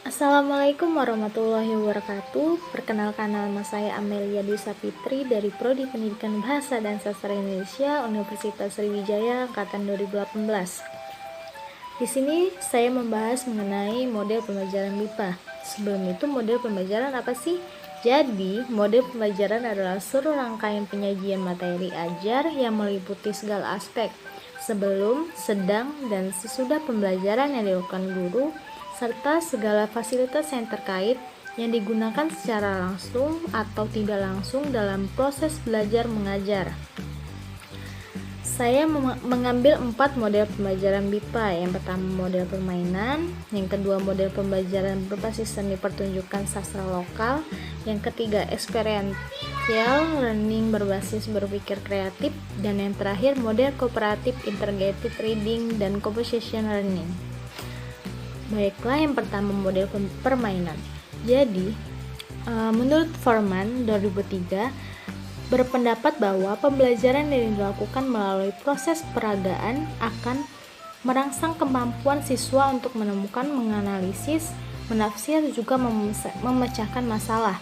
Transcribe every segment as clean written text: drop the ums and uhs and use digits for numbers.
Assalamualaikum warahmatullahi wabarakatuh. Perkenalkan, nama saya Amelia Dwi Sapitri dari Prodi Pendidikan Bahasa dan Sastra Indonesia Universitas Sriwijaya angkatan 2018. Di sini saya membahas mengenai model pembelajaran MIPA. Sebelum itu, model pembelajaran apa sih? Jadi, model pembelajaran adalah seluruh rangkaian penyajian materi ajar yang meliputi segala aspek sebelum, sedang, dan sesudah pembelajaran yang dilakukan guru, serta segala fasilitas yang terkait yang digunakan secara langsung atau tidak langsung dalam proses belajar mengajar. Saya mengambil 4 model pembelajaran MIPA. Yang pertama, model permainan. Yang kedua, model pembelajaran berbasis seni pertunjukan sastra lokal. Yang ketiga, experiential learning berbasis berpikir kreatif. Dan yang terakhir, model kooperatif integrated reading dan composition learning. Baiklah, yang pertama, model permainan. Jadi, menurut Forman 2003 berpendapat bahwa pembelajaran yang dilakukan melalui proses peragaan akan merangsang kemampuan siswa untuk menemukan, menganalisis, menafsir, juga memecahkan masalah.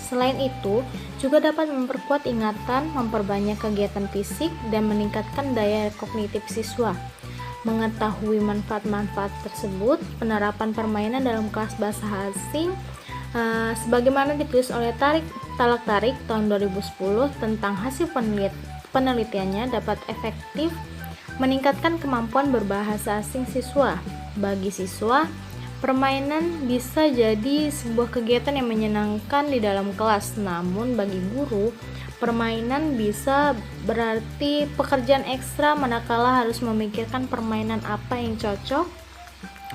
Selain itu, juga dapat memperkuat ingatan, memperbanyak kegiatan fisik, dan meningkatkan daya kognitif siswa. Mengetahui manfaat-manfaat tersebut, penerapan permainan dalam kelas bahasa asing sebagaimana ditulis oleh Talak Tarik tahun 2010 tentang hasil penelitiannya dapat efektif meningkatkan kemampuan berbahasa asing siswa. Bagi siswa, permainan bisa jadi sebuah kegiatan yang menyenangkan di dalam kelas. Namun bagi guru, permainan bisa berarti pekerjaan ekstra manakala harus memikirkan permainan apa yang cocok,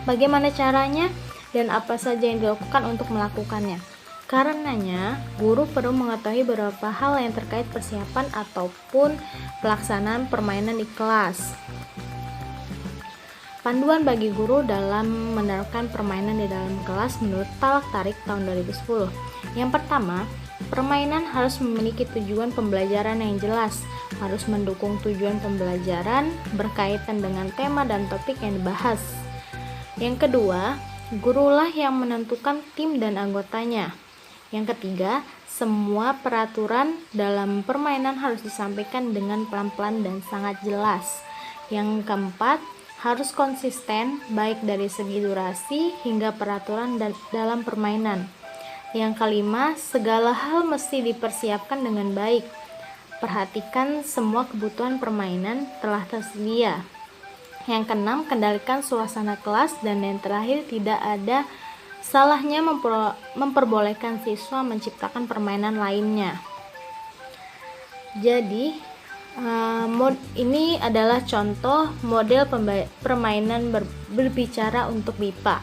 bagaimana caranya, dan apa saja yang dilakukan untuk melakukannya. Karenanya, guru perlu mengetahui beberapa hal yang terkait persiapan ataupun pelaksanaan permainan di kelas. Panduan bagi guru dalam menerapkan permainan di dalam kelas menurut Talak Tarik tahun 2010. Yang pertama, permainan harus memiliki tujuan pembelajaran yang jelas, harus mendukung tujuan pembelajaran berkaitan dengan tema dan topik yang dibahas. Yang kedua, gurulah yang menentukan tim dan anggotanya. Yang ketiga, semua peraturan dalam permainan harus disampaikan dengan pelan-pelan dan sangat jelas. Yang keempat, harus konsisten baik dari segi durasi hingga peraturan dalam permainan. Yang kelima, segala hal mesti dipersiapkan dengan baik. Perhatikan semua kebutuhan permainan telah tersedia. Yang keenam, kendalikan suasana kelas. Dan yang terakhir, tidak ada salahnya memperbolehkan siswa menciptakan permainan lainnya. Jadi, ini adalah contoh model permainan berbicara untuk MIPA.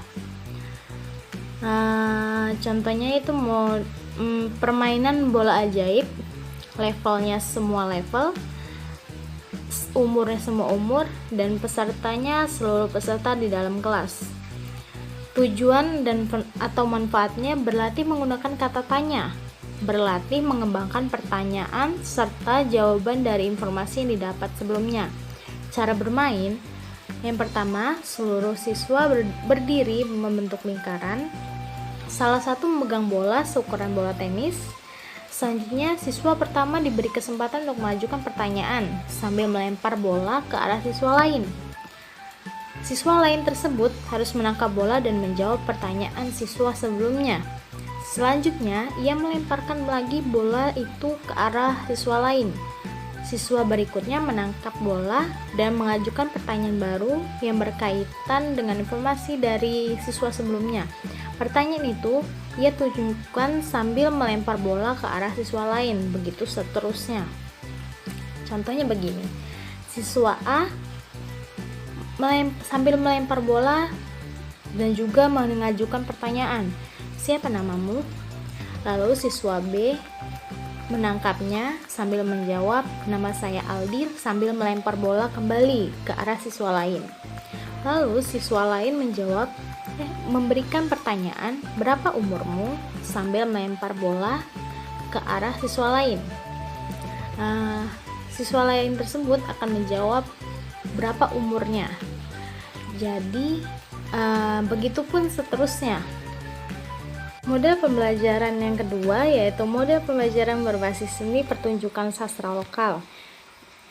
Contohnya itu permainan bola ajaib, levelnya semua level, umurnya semua umur, dan pesertanya seluruh peserta di dalam kelas. Tujuan dan atau manfaatnya berlatih menggunakan kata tanya, berlatih mengembangkan pertanyaan serta jawaban dari informasi yang didapat sebelumnya. Cara bermain, yang pertama, seluruh siswa berdiri membentuk lingkaran. Salah satu memegang bola seukuran bola tenis. Selanjutnya, siswa pertama diberi kesempatan untuk mengajukan pertanyaan sambil melempar bola ke arah siswa lain. Siswa lain tersebut harus menangkap bola dan menjawab pertanyaan siswa sebelumnya. Selanjutnya, ia melemparkan lagi bola itu ke arah siswa lain. Siswa berikutnya menangkap bola dan mengajukan pertanyaan baru yang berkaitan dengan informasi dari siswa sebelumnya. Pertanyaan itu ia tunjukkan sambil melempar bola ke arah siswa lain, begitu seterusnya. Contohnya begini, siswa A sambil melempar bola dan juga mengajukan pertanyaan, "Siapa namamu?" Lalu siswa B menangkapnya sambil menjawab, "Nama saya Aldi," sambil melempar bola kembali ke arah siswa lain. Lalu siswa lain menjawab, memberikan pertanyaan, "Berapa umurmu?" sambil melempar bola ke arah siswa lain. Siswa lain tersebut akan menjawab berapa umurnya. Jadi Begitupun seterusnya. Model pembelajaran yang kedua yaitu model pembelajaran berbasis seni pertunjukan sastra lokal.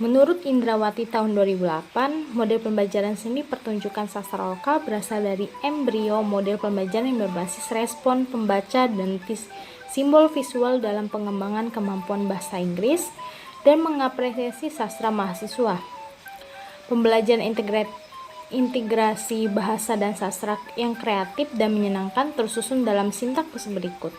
Menurut Indrawati tahun 2008, model pembelajaran seni pertunjukan sastra lokal berasal dari embrio model pembelajaran yang berbasis respon pembaca dan simbol visual dalam pengembangan kemampuan bahasa Inggris dan mengapresiasi sastra mahasiswa. Pembelajaran integrasi bahasa dan sastra yang kreatif dan menyenangkan tersusun dalam sintaks berikut.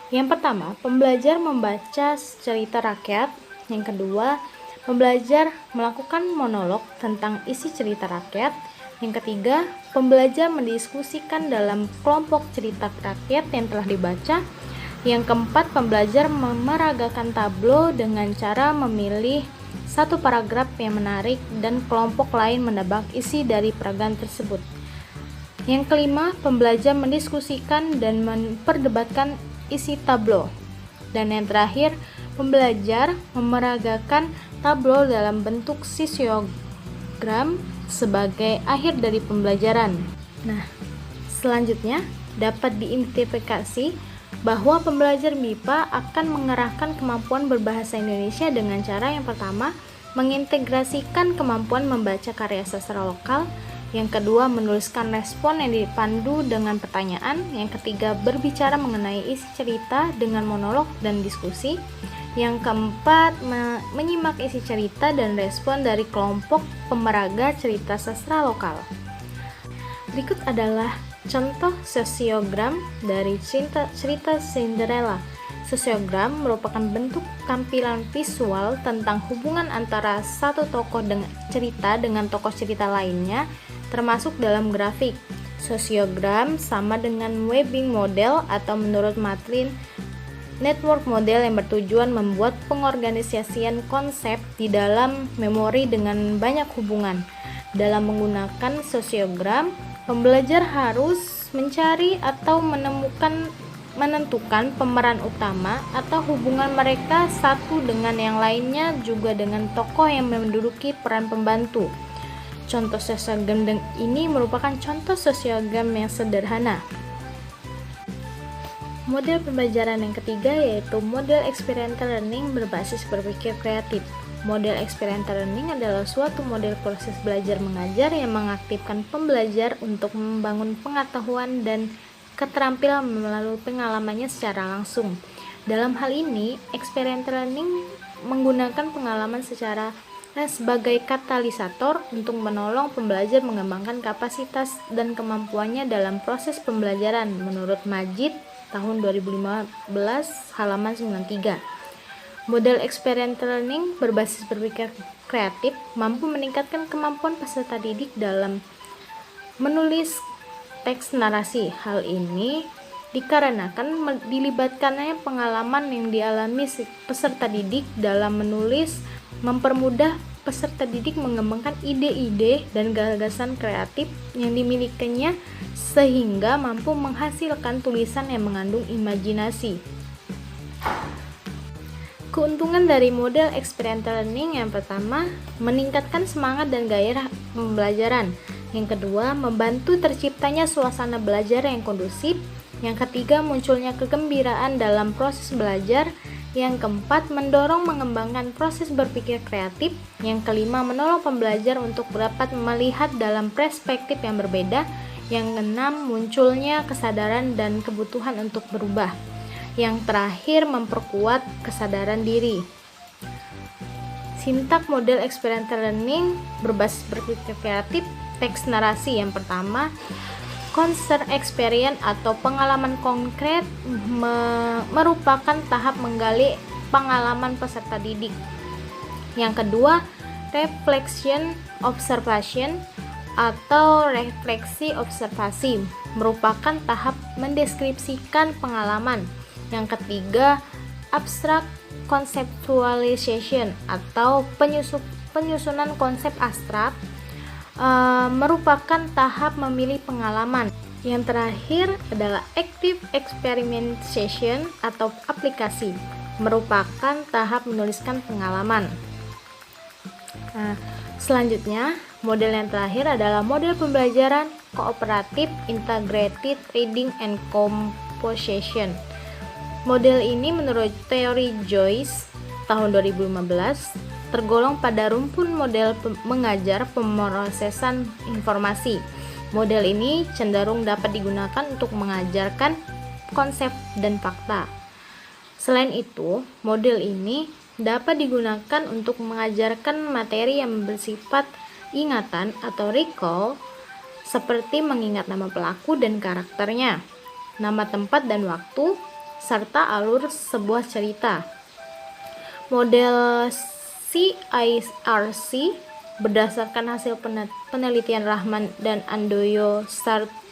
Yang pertama, pembelajar membaca cerita rakyat. Yang kedua, pembelajar melakukan monolog tentang isi cerita rakyat. Yang ketiga, pembelajar mendiskusikan dalam kelompok cerita rakyat yang telah dibaca. Yang keempat, pembelajar memeragakan tablo dengan cara memilih satu paragraf yang menarik dan kelompok lain menebak isi dari peragaan tersebut. Yang kelima, pembelajar mendiskusikan dan memperdebatkan isi tablo. Dan yang terakhir, pembelajar memeragakan tablo dalam bentuk sisiogram sebagai akhir dari pembelajaran. Nah, selanjutnya dapat diidentifikasi bahwa pembelajar MIPA akan mengerahkan kemampuan berbahasa Indonesia dengan cara yang pertama, mengintegrasikan kemampuan membaca karya sastra lokal. Yang kedua, menuliskan respon yang dipandu dengan pertanyaan. Yang ketiga, berbicara mengenai isi cerita dengan monolog dan diskusi. Yang keempat, menyimak isi cerita dan respon dari kelompok pemeraga cerita sastra lokal. Berikut adalah contoh sosiogram dari cerita Cinderella. Sosiogram merupakan bentuk tampilan visual tentang hubungan antara satu tokoh cerita dengan tokoh cerita lainnya, termasuk dalam grafik. Sosiogram sama dengan webbing model atau menurut Matlin, network model yang bertujuan membuat pengorganisasian konsep di dalam memori dengan banyak hubungan. Dalam menggunakan sosiogram, pembelajar harus mencari atau menentukan pemeran utama atau hubungan mereka satu dengan yang lainnya, juga dengan tokoh yang menduduki peran pembantu. Contoh sosiogram ini merupakan contoh sosiogram yang sederhana. Model pembelajaran yang ketiga yaitu model experiential learning berbasis berpikir kreatif. Model experiential learning adalah suatu model proses belajar mengajar yang mengaktifkan pembelajar untuk membangun pengetahuan dan keterampilan melalui pengalamannya secara langsung. Dalam hal ini, experiential learning menggunakan pengalaman sebagai katalisator untuk menolong pembelajar mengembangkan kapasitas dan kemampuannya dalam proses pembelajaran menurut Majid tahun 2015 halaman 93. Model experiential learning berbasis berpikir kreatif mampu meningkatkan kemampuan peserta didik dalam menulis teks narasi. Hal ini dikarenakan dilibatkannya pengalaman yang dialami peserta didik dalam menulis, mempermudah peserta didik mengembangkan ide-ide dan gagasan kreatif yang dimilikinya sehingga mampu menghasilkan tulisan yang mengandung imajinasi. Keuntungan dari model experiential learning yang pertama, meningkatkan semangat dan gairah pembelajaran. Yang kedua, membantu terciptanya suasana belajar yang kondusif. Yang ketiga, munculnya kegembiraan dalam proses belajar. Yang keempat, mendorong mengembangkan proses berpikir kreatif. Yang kelima, menolong pembelajar untuk dapat melihat dalam perspektif yang berbeda. Yang keenam, munculnya kesadaran dan kebutuhan untuk berubah. Yang terakhir, memperkuat kesadaran diri. Sintak model experiential learning berbasis berpikir kreatif, teks narasi. Yang pertama, concert experience atau pengalaman konkret merupakan tahap menggali pengalaman peserta didik. Yang kedua, reflection observation atau refleksi observasi merupakan tahap mendeskripsikan pengalaman. Yang ketiga, abstract conceptualization atau penyusunan konsep abstrak merupakan tahap memilih pengalaman. Yang terakhir adalah active experimentation atau aplikasi, merupakan tahap menuliskan pengalaman. Selanjutnya, model yang terakhir adalah model pembelajaran kooperatif integrated reading and composition. Model ini menurut teori Joyce tahun 2015 tergolong pada rumpun model mengajar pemrosesan informasi. Model ini cenderung dapat digunakan untuk mengajarkan konsep dan fakta. Selain itu, model ini dapat digunakan untuk mengajarkan materi yang bersifat ingatan atau recall, seperti mengingat nama pelaku dan karakternya, nama tempat dan waktu, serta alur sebuah cerita. Model CIRC berdasarkan hasil penelitian Rahman dan Andoyo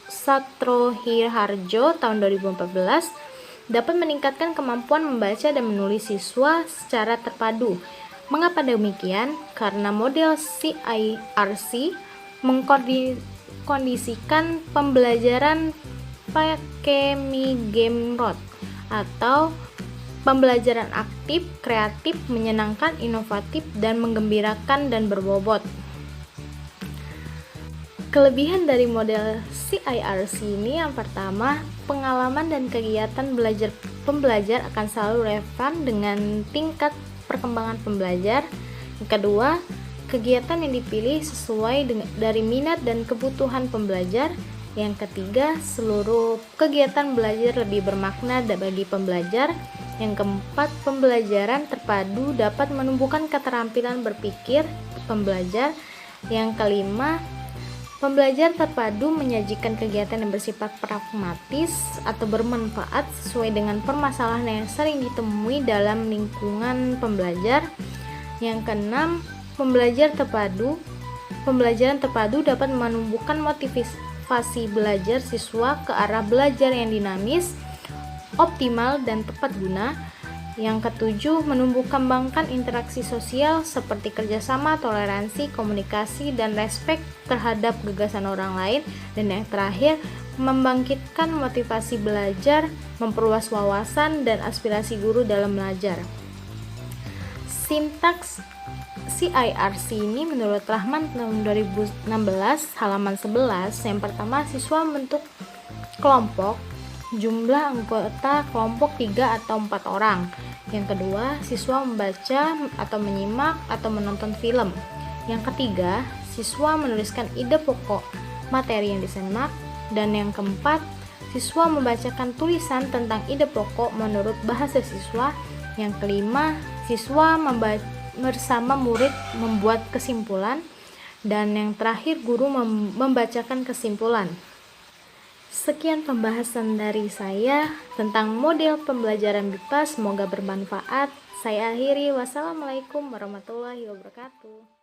Satrohiharjo tahun 2014 dapat meningkatkan kemampuan membaca dan menulis siswa secara terpadu. Mengapa demikian? Karena model CIRC mengkondisikan pembelajaran pakai game mode atau pembelajaran aktif, kreatif, menyenangkan, inovatif, dan menggembirakan dan berbobot. Kelebihan dari model CIRC ini yang pertama, pengalaman dan kegiatan pembelajar akan selalu relevan dengan tingkat perkembangan pembelajar. Yang kedua, kegiatan yang dipilih sesuai dari minat dan kebutuhan pembelajar. Yang ketiga, seluruh kegiatan belajar lebih bermakna bagi pembelajar. Yang keempat, pembelajaran terpadu dapat menumbuhkan keterampilan berpikir pembelajar. Yang kelima, pembelajar terpadu menyajikan kegiatan yang bersifat pragmatis atau bermanfaat sesuai dengan permasalahan yang sering ditemui dalam lingkungan pembelajar. Yang keenam, pembelajaran terpadu dapat menumbuhkan motivasi belajar siswa ke arah belajar yang dinamis, optimal, dan tepat guna. Yang ketujuh, menumbuh-kembangkan interaksi sosial seperti kerjasama, toleransi, komunikasi, dan respek terhadap gagasan orang lain. Dan yang terakhir, membangkitkan motivasi belajar, memperluas wawasan dan aspirasi guru dalam belajar. Sintaks CIRC ini menurut Rahman tahun 2016 halaman 11. Yang pertama, siswa membentuk kelompok, jumlah anggota kelompok 3 atau 4 orang. Yang kedua, siswa membaca atau menyimak atau menonton film. Yang ketiga, siswa menuliskan ide pokok materi yang disimak. Dan yang keempat, siswa membacakan tulisan tentang ide pokok menurut bahasa siswa. Yang kelima, siswa bersama murid membuat kesimpulan. Dan yang terakhir, guru membacakan kesimpulan. Sekian pembahasan dari saya tentang model pembelajaran BIPA, semoga bermanfaat. Saya akhiri, wassalamualaikum warahmatullahi wabarakatuh.